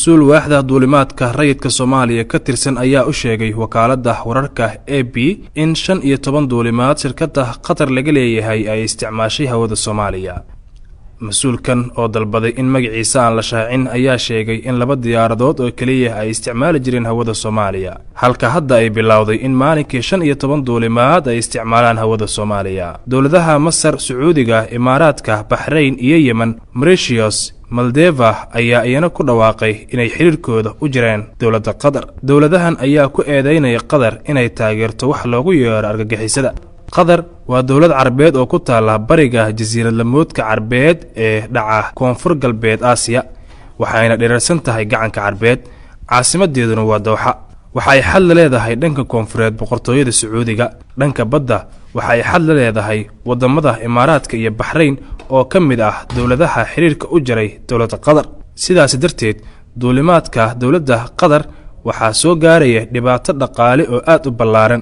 مسؤول واحدة duulimaadka rayidka Soomaaliya ka tirsan ayaa u sheegay wakaaladda wararka AP in 15 duulimaad shirkadda Qatar laga leeyahay ay isticmaashay hawada Soomaaliya. Mas'uulkan oo dalbaday in magaciisa aan la shaacin ayaa sheegay in laba diyaaradood oo kaliya ay isticmaali jireen hawada Soomaaliya, halka hadda ay bilowday in maalinkii 15 duulimaad ay isticmaalaan hawada Soomaaliya. Dowladaha Masar, Sacuudiga, Imaaraadka, Bahrain iyo Yemen, Mauritius, Moldova ayaa iyana ku dhawaaqay inay xiriirkooda u jireen dowladda Qatar. Dowladahan ayaa ku eedeynaya Qatar inay taageerto wax loogu yeero argagixisada. Qatar waa dowlad Carabeed oo ku taala bariga jasiirad-lamoodka Carabeed ee dhaca koonfur galbeed Aasiya, waxayna dheerarsan tahay gacanka Carabeed. Caasimadeeduna waa Dooxa. waxay xal leedahay dhanka koonfureed boqortooyada Sacuudiga. dhanka badda waxay xal leedahay wadamada Imaaraadka iyo Bahrain oo ka mid ah dowladaha xiriirka u jiray dowladda Qatar. sidaas darteed duulimaadka dowladda Qatar waxaa soo gaaraya dhibaato dhaqaale oo aad u ballaaran,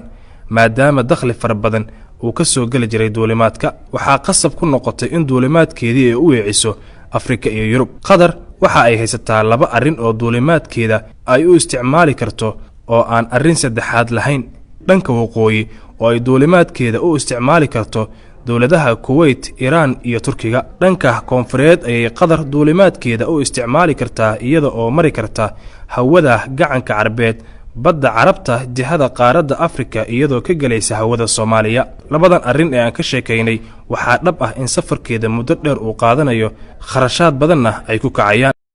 maadaama dakhli fara badan uu ka soo gali jiray duulimaadka. waxaa qasab ku noqotay in duulimaadkeedii ay u weeciso Afrika iyo Yurub. Qatar waxa ay haysataa laba arrin oo duulimaadkeeda ay u isticmaali karto oo aan arrin saddexaad lahayn. dhanka waqooyi oo ay duulimaadkeeda u isticmaali karto dowladaha Kuwait, Iran iyo Turkiga. dhanka koonfureed ayay Qatar duulimaadkeeda u isticmaali kartaa iyada oo mari karta hawada gacanka Carabeed, badda Carabta, jihada qaaradda Afrika iyadoo ka galaysa hawada Soomaaliya. labadan arrin ee aan ka sheekaynay waxaa dhab ah in safarkeeda muddo dheer uu qaadanayo, kharashaad badanna ay ku kacayaan.